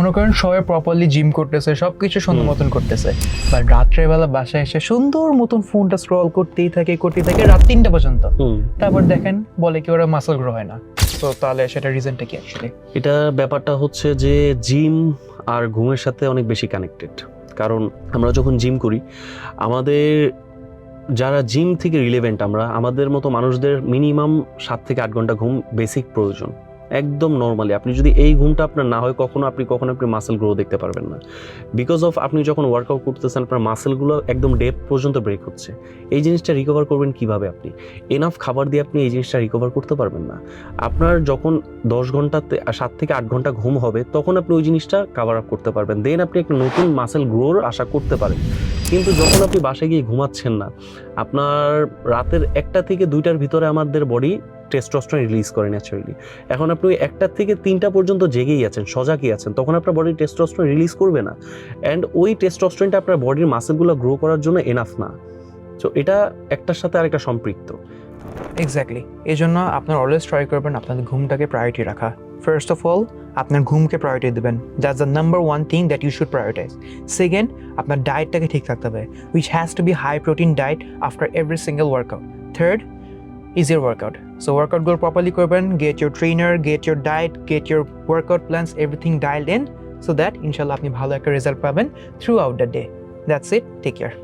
মনে করেন সবাই প্রপারলি জিম করতেছে, সবকিছু সুন্দর মতন করতেছে, বাট রাত্রেবেলা বাসায় এসে সুন্দর মতন ফোনটা স্ক্রল করতেই থাকে রাত 3টা পর্যন্ত। তারপর দেখেন বলে কি ওরা মাসল গ্রো হয় না। তো তাহলে সেটা রিজনটা কি অ্যাকচুয়ালি? এটা ব্যাপারটা হচ্ছে যে জিম আর ঘুমের সাথে অনেক বেশি কানেক্টেড। কারণ আমরা যখন জিম করি, আমাদের যারা জিম থেকে রিলেভেন্ট আমাদের মতো মানুষদের মিনিমাম 7 থেকে 8 ঘন্টা ঘুম বেসিক প্রয়োজন, একদম নর্মালি। আপনি যদি এই ঘুমটা আপনার না হয় কখনো আপনি মাসেল গ্রো দেখতে পারবেন না। বিকজ অফ আপনি যখন ওয়ার্কআউট করতেছেন আপনার মাসেলগুলো একদম ডেপথ পর্যন্ত ব্রেক হচ্ছে। এই জিনিসটা রিকভার করবেন কিভাবে? আপনি এনাফ খাবার দিয়ে আপনি এই জিনিসটা রিকভার করতে পারবেন না। আপনার যখন 10 ঘন্টাতে 7 থেকে 8 ঘন্টা ঘুম হবে তখন আপনি ওই জিনিসটা কাভার আপ করতে পারবেন, দেন আপনি একটা নতুন মাসেল গ্রোর আশা করতে পারেন। কিন্তু যখন আপনি বাসায় গিয়ে ঘুমাচ্ছেন না, আপনার রাতের 1টা থেকে 2টার ভিতরে আমাদের বডি টেস্টোস্টেরন রিলিজ করে ন্যাচারালি। এখন আপনি 1টা থেকে 3টা পর্যন্ত জেগেই আছেন, সজাগই আছেন, তখন আপনার বডি টেস্টোস্টেরন রিলিজ করবে না, অ্যান্ড ওই টেস্টোস্টেরনটা আপনার বডির মাসেলগুলো গ্রো করার জন্য এনাফ না। সো এটা একটার সাথে আরেকটা সম্পৃক্ত। এক্স্যাক্টলি, এই জন্য আপনার অলওয়েজ ট্রাই করবেন আপনাদের ঘুমটাকে প্রায়োরিটি রাখা। ফার্স্ট অফ অল আপনার ঘুমকে প্রায়োরিটি দেবেন, that's the number 1 thing that you should prioritise. Second, আপনার ডায়েটটাকে ঠিক রাখতে হবে, which has to be high protein diet after every single workout. Third is your workout. So workout goal properly করবেন, get your trainer, get your diet, get your workout plans, everything dialed in so that inshallah আপনি ভালো একটা result পাবেন throughout the day. That's it. Take care.